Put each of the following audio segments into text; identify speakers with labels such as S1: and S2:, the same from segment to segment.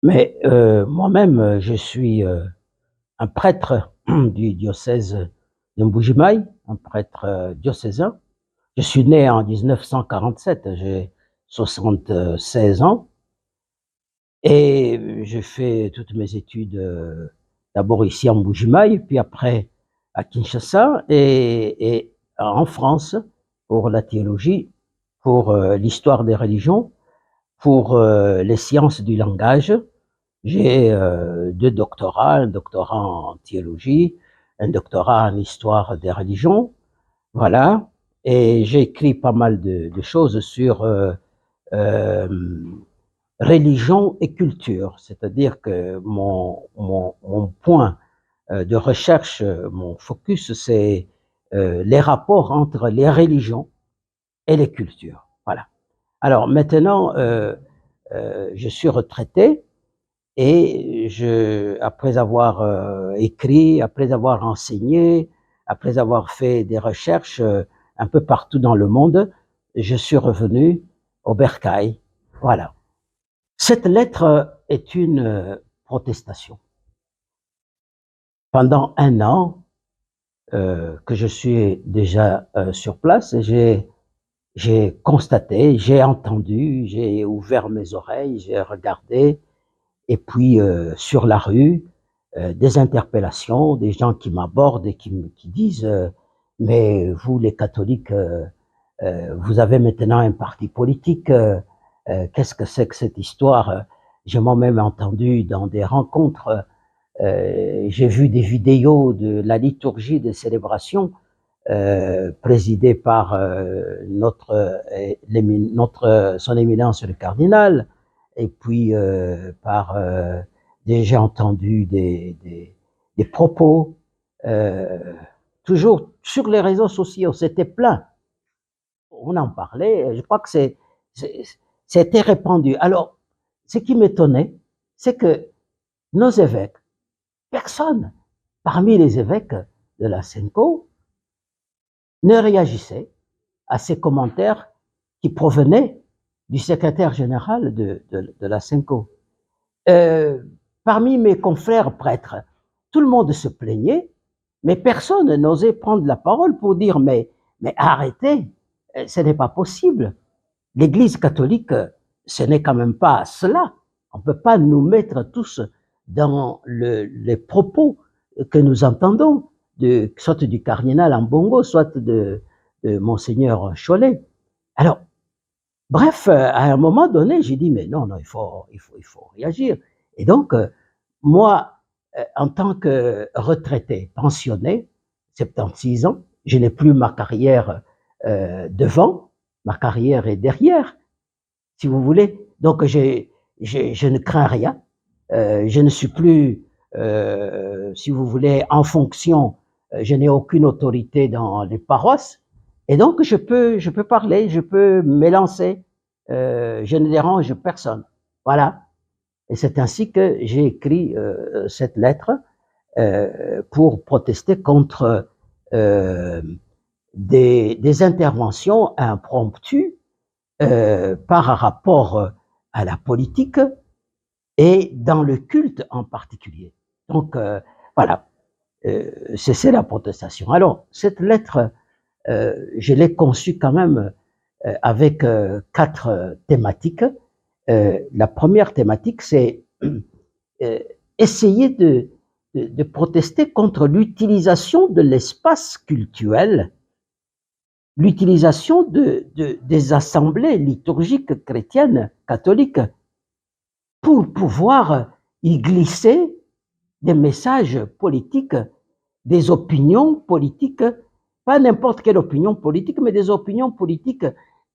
S1: Mais moi-même, je suis un prêtre du diocèse de Mbujimaï, un prêtre diocésain. Je suis né en 1947, j'ai 76 ans et j'ai fait toutes mes études d'abord ici en Mbujimaï, puis après à Kinshasa et en France pour la théologie, pour l'histoire des religions, pour les sciences du langage. J'ai deux doctorats, un doctorat en théologie, un doctorat en histoire des religions, voilà. Et j'ai écrit pas mal de choses sur euh, religion et culture, c'est-à-dire que mon point de recherche, mon focus, c'est les rapports entre les religions et les cultures. Voilà. Alors maintenant, je suis retraité. Et après avoir écrit, après avoir enseigné, après avoir fait des recherches un peu partout dans le monde, je suis revenu au Bercail. Voilà. Cette lettre est une protestation. Pendant un an que je suis déjà sur place, j'ai constaté, j'ai entendu, j'ai ouvert mes oreilles, j'ai regardé, et puis sur la rue, des interpellations, des gens qui m'abordent et qui disent mais vous les catholiques, vous avez maintenant un parti politique, qu'est-ce que c'est que cette histoire? J'ai moi-même entendu dans des rencontres, j'ai vu des vidéos de la liturgie des célébrations présidée par son éminence le cardinal, et puis par j'ai entendu des propos, euh, toujours sur les réseaux sociaux, c'était plein. On en parlait, je crois que c'était répandu. Alors, ce qui m'étonnait, c'est que nos évêques, personne parmi les évêques de la SENCO ne réagissait à ces commentaires qui provenaient du secrétaire général de la SENCO. Euh, Parmi mes confrères prêtres, tout le monde se plaignait, mais personne n'osait prendre la parole pour dire mais arrêtez, ce n'est pas possible. L'Église catholique, ce n'est quand même pas cela. On ne peut pas nous mettre tous dans les propos que nous entendons, soit du cardinal Ambongo, soit de Monseigneur Cholet. Alors, bref, à un moment donné, j'ai dit, mais non, non, il faut réagir. Et donc, moi, en tant que retraité, pensionné, 76 ans, je n'ai plus ma carrière devant, ma carrière est derrière, si vous voulez. Donc, je ne crains rien. Je ne suis plus, si vous voulez, en fonction. Je n'ai aucune autorité dans les paroisses. Et donc, je peux parler, je peux m'élancer. Je ne dérange personne. Voilà. Et c'est ainsi que j'ai écrit cette lettre pour protester contre euh, des interventions impromptues par rapport à la politique et dans le culte en particulier. Donc voilà, c'est la protestation. Alors cette lettre, je l'ai conçue quand même avec quatre thématiques. La première thématique, c'est euh, essayer de protester contre l'utilisation de l'espace cultuel, l'utilisation des assemblées liturgiques chrétiennes catholiques pour pouvoir y glisser des messages politiques, des opinions politiques, pas n'importe quelle opinion politique, mais des opinions politiques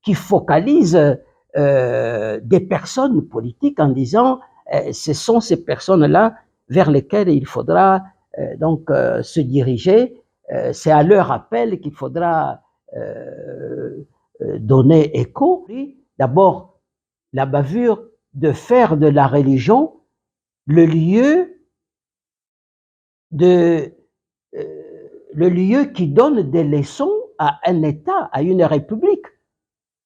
S1: qui focalisent des personnes politiques en disant ce sont ces personnes-là vers lesquelles il faudra se diriger, c'est à leur appel qu'il faudra donner écho. D'abord, la bavure de faire de la religion le lieu de le lieu qui donne des leçons à un État, à une république.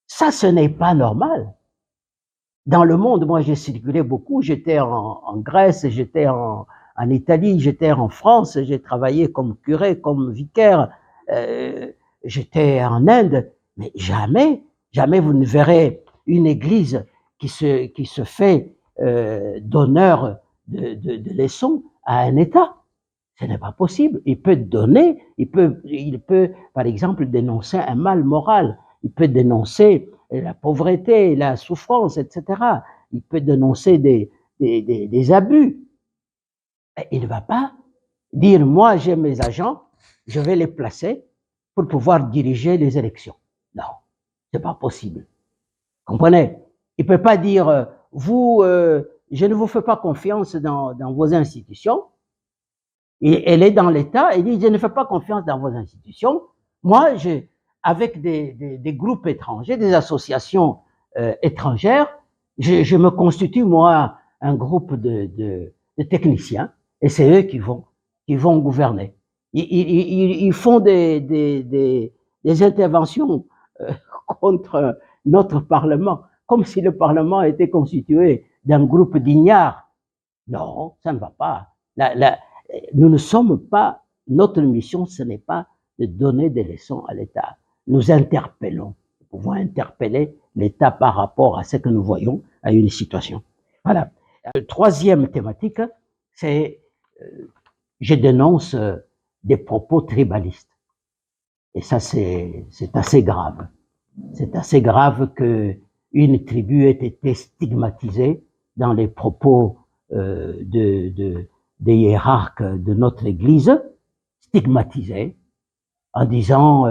S1: Ça, ce n'est pas normal. Dans le monde, moi j'ai circulé beaucoup, j'étais en Grèce, j'étais en Italie, j'étais en France, j'ai travaillé comme curé, comme vicaire, euh, j'étais en Inde, mais jamais, jamais vous ne verrez une église qui se fait d'honneur de leçons à un État. Ce n'est pas possible. Il peut donner, il peut, par exemple, dénoncer un mal moral. Il peut dénoncer la pauvreté, la souffrance, etc. Il peut dénoncer des abus. Il ne va pas dire, moi, j'ai mes agents, je vais les placer pour pouvoir diriger les élections. Non, c'est pas possible. Comprenez? Il ne peut pas dire, je ne vous fais pas confiance dans vos institutions. Et elle est dans l'État et dit, je ne fais pas confiance dans vos institutions. Moi, avec des groupes étrangers, des associations étrangères, je me constitue, moi, un groupe de techniciens et c'est eux qui vont gouverner. Ils font des interventions contre notre Parlement, comme si le Parlement était constitué d'un groupe d'ignards. Non, ça ne va pas. Nous ne sommes pas, notre mission, ce n'est pas de donner des leçons à l'État. Nous interpellons, nous pouvons interpeller l'État par rapport à ce que nous voyons à une situation. Voilà. Troisième thématique, c'est je dénonce des propos tribalistes. Et ça, c'est assez grave. C'est assez grave que une tribu ait été stigmatisée dans les propos des hiérarques de notre Église, stigmatisés en disant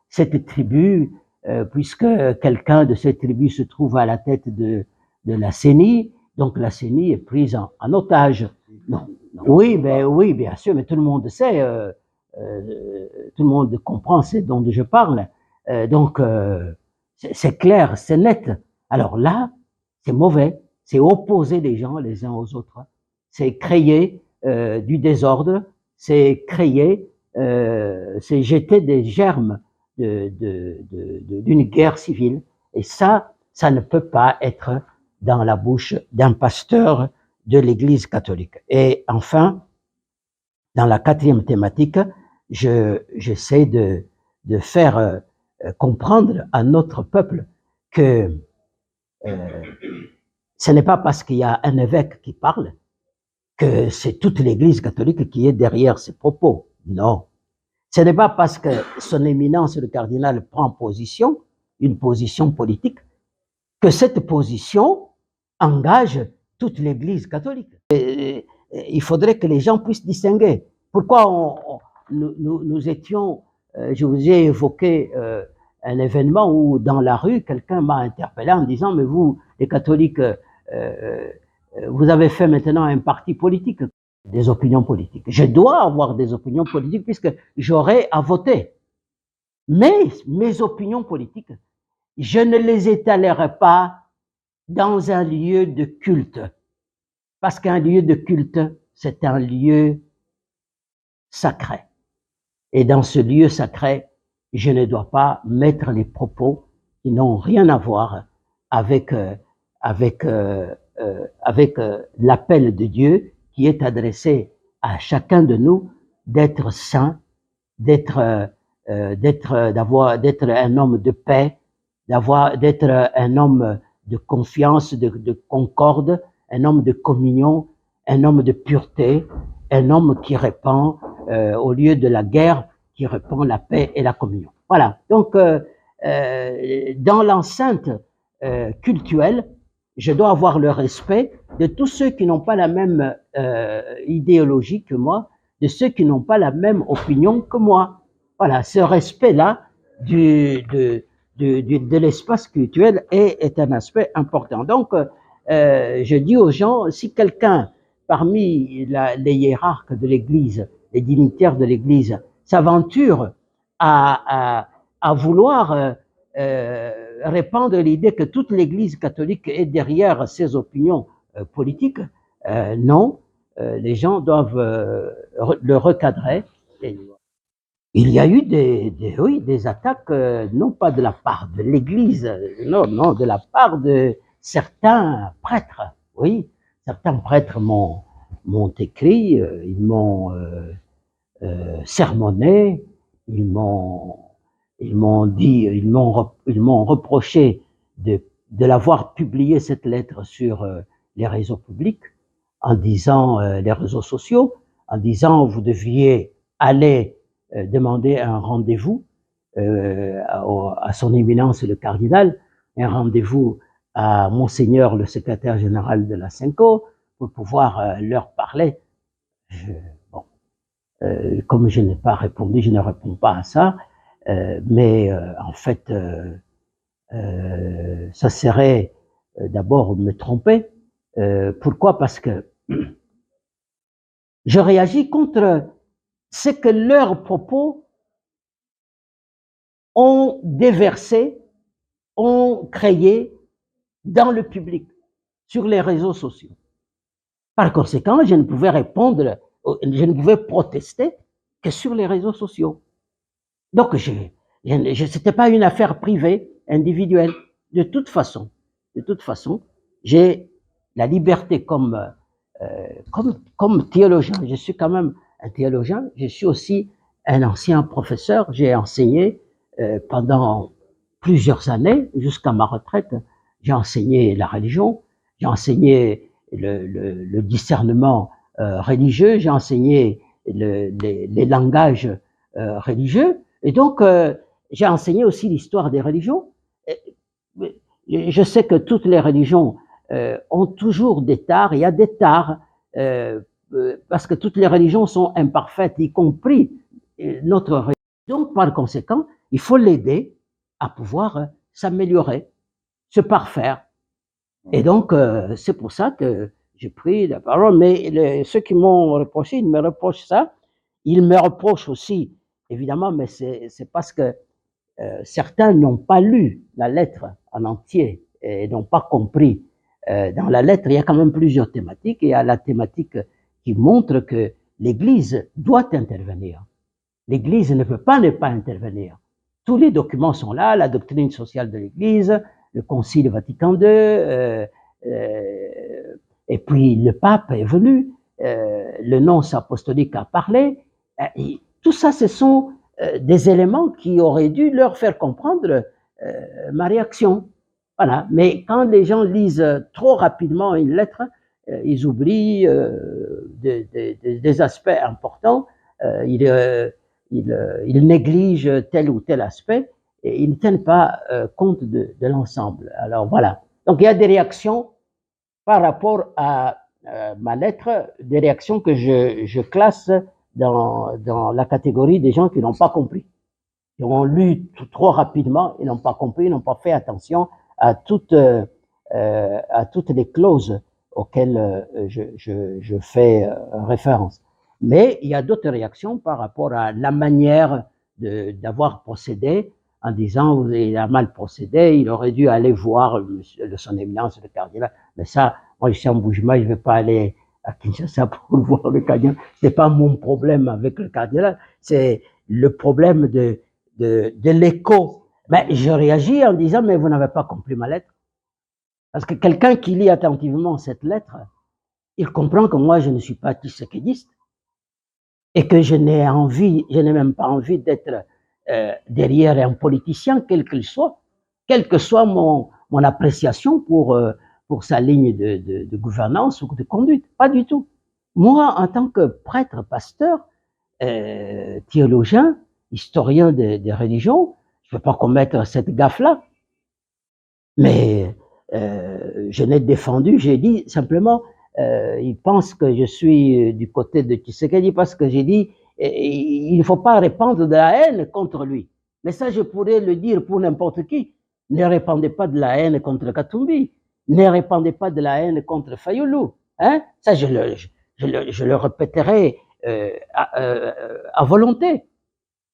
S1: cette tribu, puisque quelqu'un de cette tribu se trouve à la tête de la CENI, donc la CENI est prise en otage. Non. Oui, ben oui, bien sûr, mais tout le monde sait, tout le monde comprend ce dont je parle. Donc c'est clair, c'est net. Alors là, c'est mauvais, c'est opposer les gens les uns aux autres, c'est créer du désordre, c'est créer, c'est jeter des germes d'une guerre civile. Et ça ne peut pas être dans la bouche d'un pasteur de l'Église catholique. Et enfin, dans la quatrième thématique, j'essaie de faire comprendre à notre peuple que ce n'est pas parce qu'il y a un évêque qui parle que c'est toute l'Église catholique qui est derrière ses propos. Non. Ce n'est pas parce que son éminence, le cardinal, prend position, une position politique, que cette position engage toute l'Église catholique. Il faudrait que les gens puissent distinguer. Pourquoi nous étions, je vous ai évoqué un événement où dans la rue, quelqu'un m'a interpellé en disant, mais vous, les catholiques, vous avez fait maintenant un parti politique, des opinions politiques. Je dois avoir des opinions politiques puisque j'aurai à voter. Mais mes opinions politiques, je ne les étalerai pas dans un lieu de culte. Parce qu'un lieu de culte, c'est un lieu sacré. Et dans ce lieu sacré, je ne dois pas mettre les propos qui n'ont rien à voir avec, l'appel de Dieu qui est adressé à chacun de nous d'être saint, d'être un homme de paix, d'être un homme de confiance, de concorde, un homme de communion, un homme de pureté, un homme qui répand au lieu de la guerre, qui répand la paix et la communion. Voilà. Donc, dans l'enceinte cultuelle, je dois avoir le respect de tous ceux qui n'ont pas la même idéologie que moi, de ceux qui n'ont pas la même opinion que moi. Voilà, ce respect-là de l'espace culturel est un aspect important. Donc, je dis aux gens, si quelqu'un parmi les hiérarques de l'Église, les dignitaires de l'Église, s'aventure à vouloir répandre l'idée que toute l'Église catholique est derrière ses opinions politiques, non, les gens doivent le recadrer. Il y a eu des attaques, non pas de la part de l'Église, non, de la part de certains prêtres, oui, certains prêtres m'ont écrit, ils m'ont sermonné, ils m'ont dit, ils m'ont reproché de l'avoir publié cette lettre sur les réseaux publics, en disant les réseaux sociaux, en disant vous deviez aller demander un rendez-vous à son éminence le cardinal, un rendez-vous à Monseigneur le secrétaire général de la Cinco pour pouvoir leur parler. Bon, comme je n'ai pas répondu, je ne réponds pas à ça, mais en fait, ça serait d'abord me tromper. Pourquoi? Parce que je réagis contre ce que leurs propos ont déversé, ont créé dans le public, sur les réseaux sociaux. Par conséquent, je ne pouvais répondre, je ne pouvais protester que sur les réseaux sociaux. Donc, c'était pas une affaire privée, individuelle. De toute façon, j'ai la liberté comme théologien. Je suis quand même un théologien. Je suis aussi un ancien professeur. J'ai enseigné pendant plusieurs années, jusqu'à ma retraite. J'ai enseigné la religion, j'ai enseigné le discernement religieux, j'ai enseigné les langages religieux, et donc j'ai enseigné aussi l'histoire des religions. Je sais que toutes les religions ont toujours des tares, il y a des tares, parce que toutes les religions sont imparfaites, y compris notre religion. Donc, par conséquent, il faut l'aider à pouvoir s'améliorer, se parfaire. Et donc, c'est pour ça que j'ai pris la parole. Mais ceux qui m'ont reproché, ils me reprochent ça. Ils me reprochent aussi, évidemment, mais c'est parce que certains n'ont pas lu la lettre en entier et n'ont pas compris. Dans la lettre, il y a quand même plusieurs thématiques. Il y a la thématique qui montre que l'Église doit intervenir. L'Église ne peut pas ne pas intervenir. Tous les documents sont là, la doctrine sociale de l'Église, le Concile Vatican II, et puis le pape est venu, le nonce apostolique a parlé. Tout ça, ce sont des éléments qui auraient dû leur faire comprendre ma réaction. Voilà. Mais quand les gens lisent trop rapidement une lettre, ils oublient des aspects importants. Ils négligent tel ou tel aspect et ils ne tiennent pas compte de l'ensemble. Alors voilà. Donc il y a des réactions par rapport à ma lettre, des réactions que je classe dans la catégorie des gens qui n'ont pas compris, qui ont lu trop rapidement, ils n'ont pas compris, ils n'ont pas fait attention à toutes les clauses auxquelles je fais référence. Mais il y a d'autres réactions par rapport à la manière d'avoir procédé, en disant il a mal procédé, il aurait dû aller voir son éminence, le cardinal. Mais ça, moi je suis en Boujma, je ne vais pas aller à Kinshasa pour voir le cardinal. Ce n'est pas mon problème avec le cardinal, c'est le problème de l'écho. Mais je réagis en disant, mais vous n'avez pas compris ma lettre. Parce que quelqu'un qui lit attentivement cette lettre, il comprend que moi je ne suis pas tshisekedi et que je n'ai même pas envie d'être derrière un politicien, quel qu'il soit, quelle que soit mon appréciation pour sa ligne de gouvernance ou de conduite. Pas du tout. Moi, en tant que prêtre, pasteur, théologien, historien des religions, je ne veux pas commettre cette gaffe-là. Mais je l'ai défendu, j'ai dit simplement, il pense que je suis du côté de Tshisekedi parce que j'ai dit, il ne faut pas répandre de la haine contre lui. Mais ça, je pourrais le dire pour n'importe qui. Ne répandez pas de la haine contre Katumbi. Ne répandez pas de la haine contre Fayoulou. Hein? Ça, je le répéterai à volonté.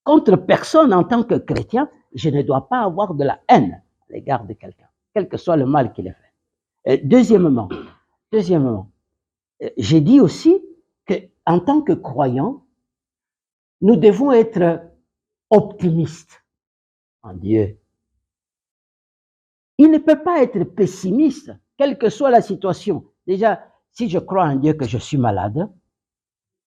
S1: Contre personne en tant que chrétien, je ne dois pas avoir de la haine à l'égard de quelqu'un, quel que soit le mal qu'il ait fait. Deuxièmement, j'ai dit aussi qu'en tant que croyants, nous devons être optimistes en Dieu. il ne peut pas être pessimiste, quelle que soit la situation. Déjà, si je crois en Dieu que je suis malade,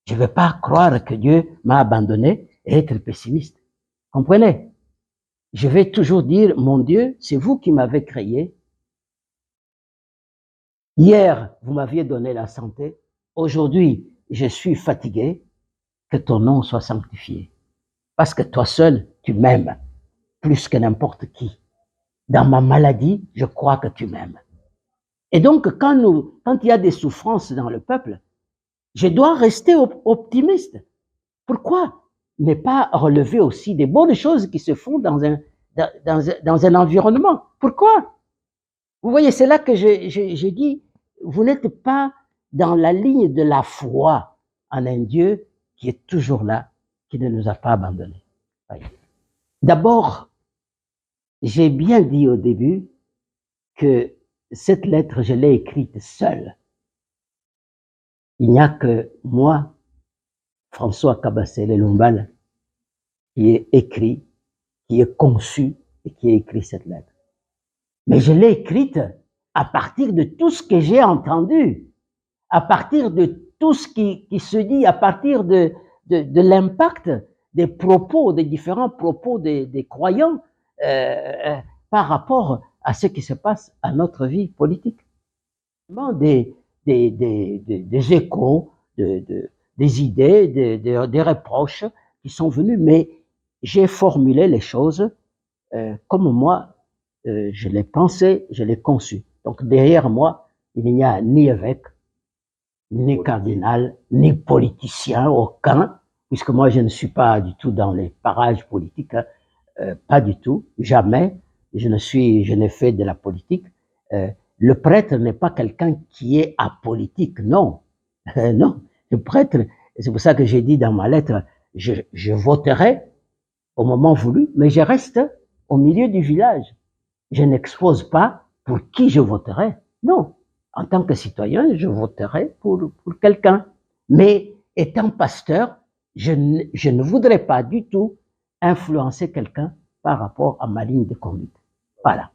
S1: je ne vais pas croire que Dieu m'a abandonné et être pessimiste. Comprenez? Je vais toujours dire, mon Dieu, c'est vous qui m'avez créé. Hier, vous m'aviez donné la santé. Aujourd'hui, je suis fatigué. Que ton nom soit sanctifié. Parce que toi seul, tu m'aimes plus que n'importe qui. Dans ma maladie, je crois que tu m'aimes. Et donc, quand il y a des souffrances dans le peuple, je dois rester optimiste. Pourquoi ne pas relever aussi des bonnes choses qui se font dans un environnement? Pourquoi? Vous voyez, c'est là que j'ai dit, vous n'êtes pas dans la ligne de la foi en un Dieu qui est toujours là, qui ne nous a pas abandonnés. D'abord, j'ai bien dit au début que cette lettre, je l'ai écrite seule. Il n'y a que moi, François Kabasele Lumbala, qui ai écrit, qui ai conçu et qui ai écrit cette lettre. Mais je l'ai écrite à partir de tout ce que j'ai entendu, à partir de tout ce qui se dit, à partir de l'impact des propos, des différents propos des croyants par rapport à ce qui se passe à notre vie politique. Des échos, des idées, des reproches qui sont venus, mais j'ai formulé les choses comme moi, je l'ai pensé, je l'ai conçu. Donc derrière moi, il n'y a ni évêque, ni cardinal, ni politicien, aucun, puisque moi je ne suis pas du tout dans les parages politiques, pas du tout, jamais. Je n'ai fait de la politique. Le prêtre n'est pas quelqu'un qui est apolitique, non. Non, le prêtre, c'est pour ça que j'ai dit dans ma lettre, je voterai au moment voulu, mais je reste au milieu du village. Je n'expose pas pour qui je voterai, non. En tant que citoyen, je voterai pour quelqu'un. Mais étant pasteur, je ne voudrais pas du tout influencer quelqu'un par rapport à ma ligne de conduite. Voilà.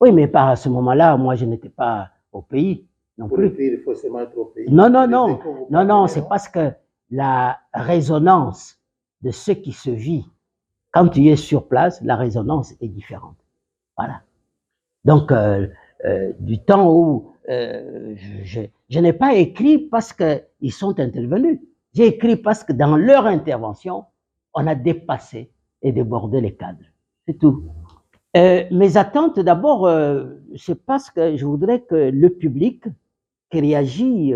S1: Oui, mais à ce moment-là, moi, je n'étais pas au pays non plus.
S2: Il faut seulement être au pays.
S1: Non, c'est parce que la résonance de ce qui se vit quand tu es sur place, la résonance est différente. Voilà. Donc, du temps où je n'ai pas écrit parce qu'ils sont intervenus. J'ai écrit parce que dans leur intervention, on a dépassé et débordé les cadres. C'est tout. Mes attentes, d'abord, c'est parce que je voudrais que le public qui réagit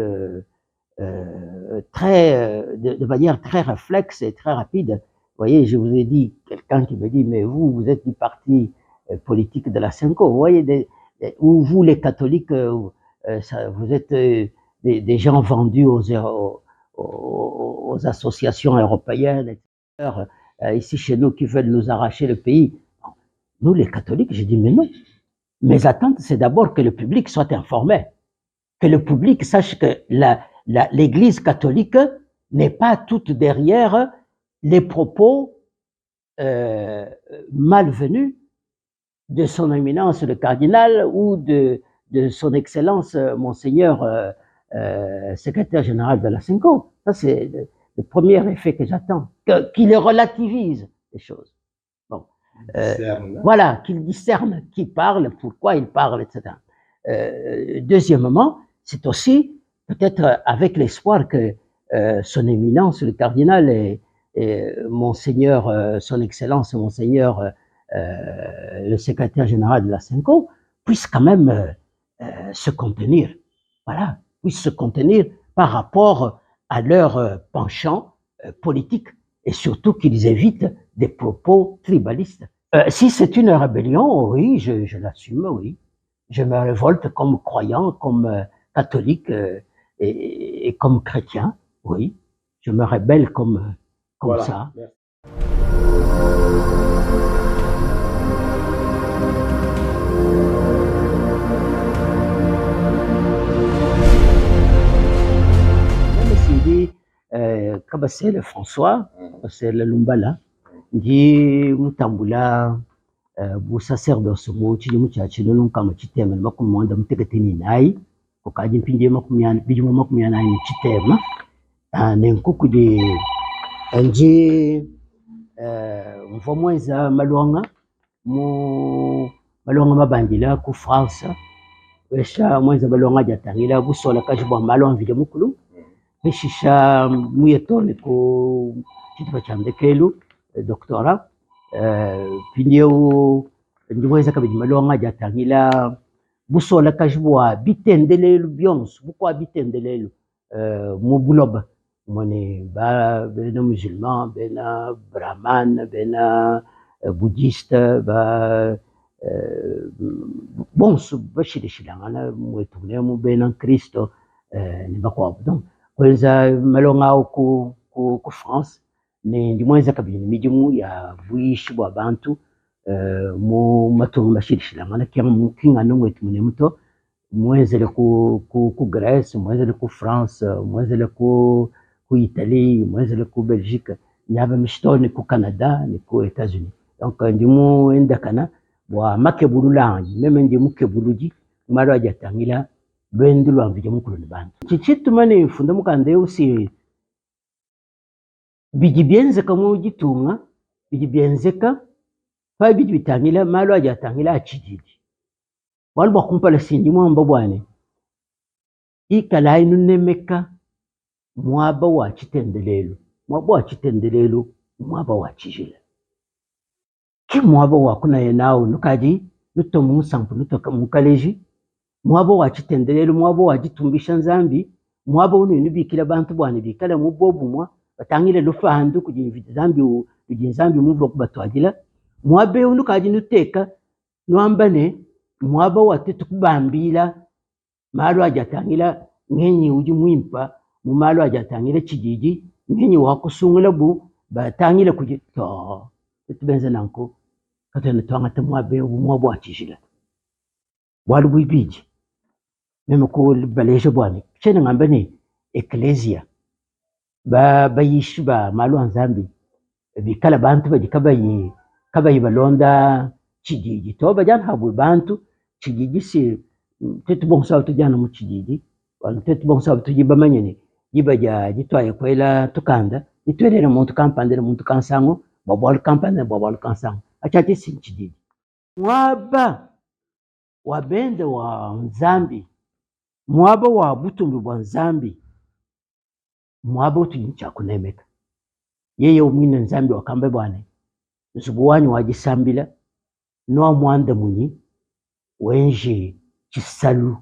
S1: de manière très réflexe et très rapide. Vous voyez, je vous ai dit, quelqu'un qui me dit, mais vous êtes du parti politique de la Cinco. Vous voyez, ou vous, les catholiques, vous êtes des gens vendus aux associations européennes, etc. Ici, chez nous, qui veulent nous arracher le pays. Nous, les catholiques, j'ai dit, mais non. Mes attentes, c'est d'abord que le public soit informé, que le public sache que l'Église catholique n'est pas toute derrière les propos malvenus de son éminence le cardinal ou de son excellence monseigneur secrétaire général de la Cinco. Ça, c'est le premier effet que j'attends, qu'il relativise les choses. Bon. Voilà, qu'il discerne qui parle, pourquoi il parle, etc. Deuxièmement, c'est aussi peut-être avec l'espoir que son éminence, le cardinal et monseigneur, son excellence, monseigneur, le secrétaire général de la Cinco, puissent quand même se contenir. Voilà, puissent se contenir par rapport à leur penchant politique et surtout qu'ils évitent des propos tribalistes. Si c'est une rébellion, oui, je l'assume, oui. Je me révolte comme croyant, comme catholique et comme chrétien, oui. Je me rébelle comme voilà, ça. Merci. Kabasele François, Kabasele Lumbala, dit Mutambula, bu sacerdoce mu chili mu cha chilo kama chitema makumwanda muteketini nai kukaji mpinje makumyana bijumo makumyana ni chitema nenkuku di nji mvo mweza malonga mu malonga mabandila ku France wesha mweza malonga jatangila busola kashibwa malonga vile mukulu beshisha muyetone ku chitwa chamdekelu doktora pindiu ndimweza kabidi malonga jatangila busola kashibwa bitendelelu byonso bukwa bitendelelu mu buloba mone ba bena musulman bena brahman bena bouddhiste ba bonso bashirishilangana mwetune mu bena Kristo ni bakwa donc kwenza malonga ku France ni ndimweza kabili midimu ya vuishi bwa bantu mu matongo bashirishilangana kingana mwetune muto mwezele ku Grèce mwezele ku France mwezele ku Italie mwezele ku Belgique nyaba mishtoni ku Canada ni ku États-Unis donc ndimu endakana bwa makebululangi meme ndimu kebuluji maro ajatangila lwendu lwamvije mukulu ni bantu chichitumane mfunda mukande usi bijibyenzeka mu gitunga bijibyenzeka fa bijibitangila maro ajatangila achijiji walba kumpala sindi mwamba bwane ikala inu nemeka mwaba wa chitendelelo mwaba wa chitendelelo mwaba wa chijila ki mwaba wa kuna yenao nukaji nuto musampu nuto mukaleji mwaba wa chitendelelo mwaba wa jitumbisha nzambi mwaba unu inubikila bantu bwane bikala mubobu mwa batangile lufandu kujinvita zambi kujinzambi muvo kubatwajila mwabe unu kaji nuteka nwambane mwaba watetu kubambila malo ajatangila ngenyi uji mwimpa mu malo ajatangila chijiji ngenyi wakusungula bu batangila kujito tubenza nanko katana twanga tamwabe mwaba wachishila walu bibiji meme ko baleje bwane chene ngambane ecclesia ba yishiba malo anzambi bikala bantu kabayi balonda chijiji to bajana habu bantu chijiji si tetu bonsa tujana mu chijiji wala tetu bonsa tujiba manyene jibaja jitwaye kwela tukanda itwerera muntu kampandera muntu kansango babwal kampandera babwal kansango achati si chijiji mwaba wabende wa nzambi mwaba wa butumbi bwa nzambi mwaba utujincha kunemeka yeye umwine nzambi wakambe bwane nzubuwanyi wajisambila no mwanda munyi wenje chisalu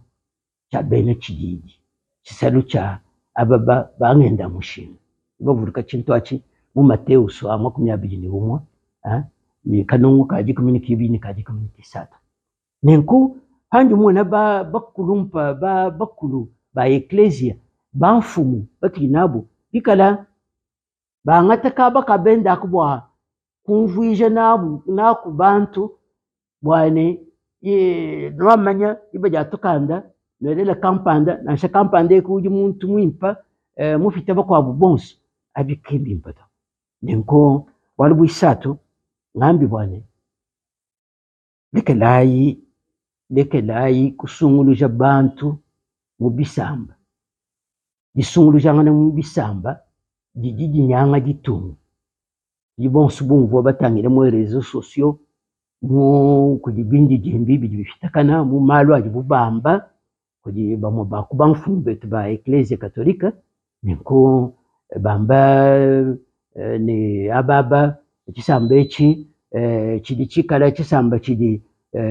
S1: cha bene chijiji chisalu cha ababa bangenda mushinga bavuruka chintu achi mu Mateo so 21 ni kanungu kaji community bini kaji community sata nenku hanju mwana bakulumpa bakulu ba ecclesia banfumu batinabo bikala bangata kaba kabenda kubwa kunvuije na kubantu bwane nwamanya ibaja tukanda nerela kampanda na sha kampanda kuji muntu mwimpa mufite bakwa bubonso abikimbi mpata nenko walubu isatu ngambi bwane lekelayi kusunguluja bantu mubisamba disunguluja ngana mubisamba dijiji nyanga jitunga jibonso bumvo batangire mu reseaux sociaux mu kujibindi jimbi bijifitakana mu malo ajibubamba kujiba mu bakubamfumbe tuba ecclesia katolika niko bamba ni ababa chisamba echi chidi chikala chisamba chidi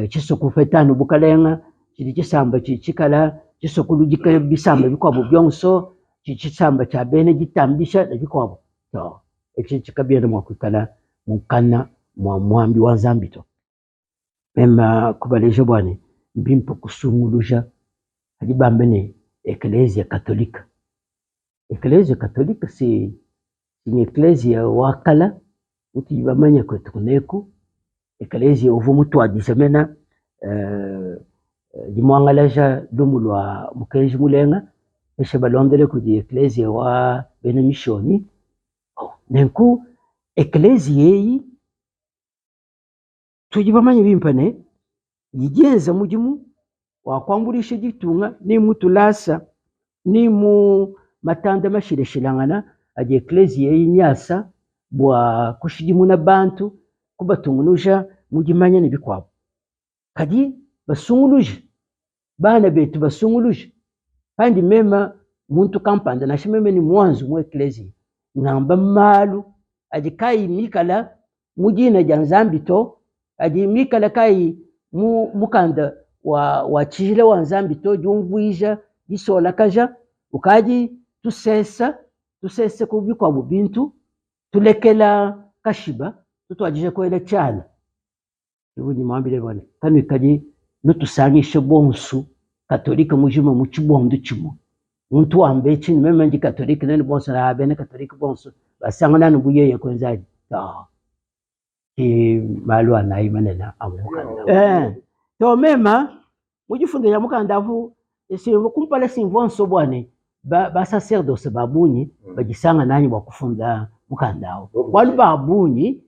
S1: chisokufetano bukalenga chidi chisamba chikala chisokulujika bisamba bikwabo byonso chisamba cha bene jitambisha na bikwabo to echi chikabira mwakukala mukana mwambi wa zambito mema kubaleje bwane mbimpo kusunguluja ajibambene ecclesia katolika si ni ecclesia wakala uti bamanya kwetu kuneku ecclesia uvu mutu adisemena dimwangalaja dumulwa mukenji mulenga eshe balondele kudi ecclesia wa bene mishoni nenku ecclesia yi tujibamanye bimpane yigenza mujimu wakwambulisha jitunga ni mutulasa ni mu matanda mashireshilangana aje eklezia yinyasa bwa kushijimu na bantu kubatungunusha mujimanya nibikwabo kadi basunguluje bana betu basunguluje kandi mema muntu kampanda na shimeme ni mwanzo mu eklezia ngamba malu aje kai mikala mujina janzambito aje mikala kai mukanda wa chile wa nzambito jumvuija jisola kaja ukaji tusese kubikwa bubintu tulekela kashiba tutwajije kwele chala ubundi mwambile bone kanu kaji nutusangishe bonsu katolika mujima mu chibondo chimo muntu ambe chini meme ndi katolika nani bonsu na abene katolika bonsu basangana nubuyeye kwenzaji malu anaimane na amukanda to mema mujifunde ya mukandavu simvo kumpala simvonso bwane ba sacerdoce babunyi bajisanga nanyi bakufunda mukandao walu babunyi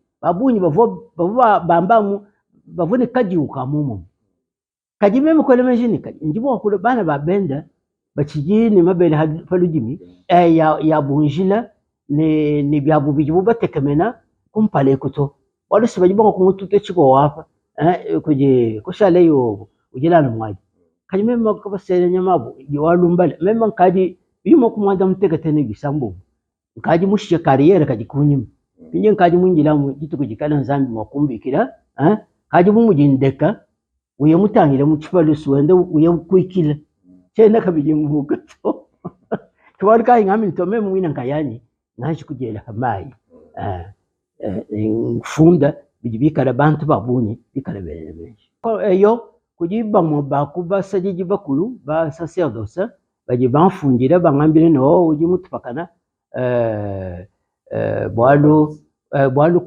S1: bavo bambamu bavune kaji ukamumu kaji meme kwele mejini njibo wakule bana babenda bachijini mabele falujimi ya bunjila ni byabu bijibu batekemena kumpale kuto walu sibajibo kumutute chiko wafa kuje kushale yo ujilana mwaji kaji meme kabasele nyamabu walumbale meme kaji bimo kumwanda mteketene gisambu kaji mushye kariyere kaji kunyima pinye kaji munjila mu jitu kujikala nzambi mwakumbikira kaji mumujindeka uye mutangire mu chipalusu wende uye kwikila chena kabije muhuga to twali kai ngami to meme mwina nkayani nashi kujela hamayi funda bijibikala bantu babunyi bikala bene eyo kujiba mu bakuba sajiji bakulu ba sacerdoce baje banfungira bangambire no uji mutupakana bwalu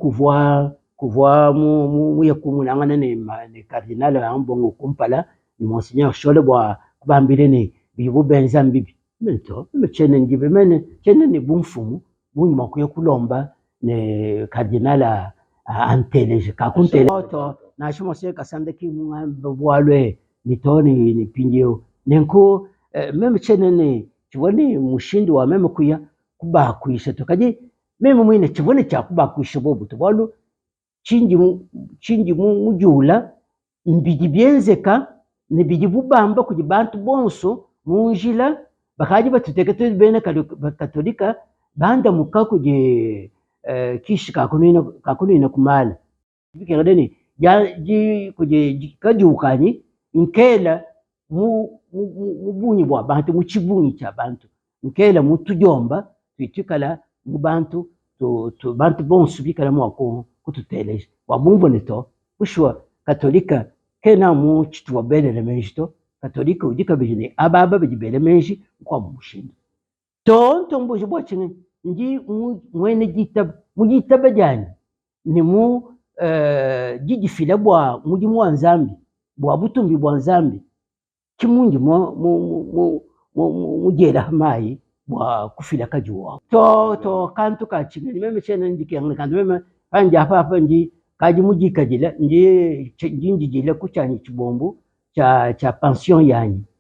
S1: kuvwa mu yakumunangana ne cardinal ambongo kumpala ni monseigneur shole bwa kubambire ni bibu benza mbibi mento mechene ngibe mene chene ni bumfumu bunyi makuye kulomba ne cardinal anteleje kakuntele to na shimo se kasande ki mungamba bwalwe nitoni ni pinjio nenko meme chene ne chiboni mushindi wa meme kuya kuba kuisha tokaje meme mwine chiboni cha kuba kuisha bobu to bwalu chinji mujula mbiji byenzeka nibiji bubamba kujibantu bonso munjila bakaji batutekete bene katolika banda muka kuje kishi kakunina kumala bikere ji kuje kajukanyi nkela mubunyi bwa bantu muchibunyi cha bantu nkela mutujomba twitikala mu bantu to bantu bonsu bikala mwako kututeleje wabumvo neto ushwa katolika kena mu chitwa belele menjito katolika ujika bijine ababa bijibele menji kwa mushinda to mbuji bwa chine nji mwene mujitaba jani ni mu jijifila bwa muji mwa nzambi bwa butumbi bwa nzambi kimunji mujela hamayi bwa kufila kajuwa to kantu kachine ni meme chene ndiki kantu meme panja papa nji kaji mujikajila nji jile kuchani chibombu cha pension yanyi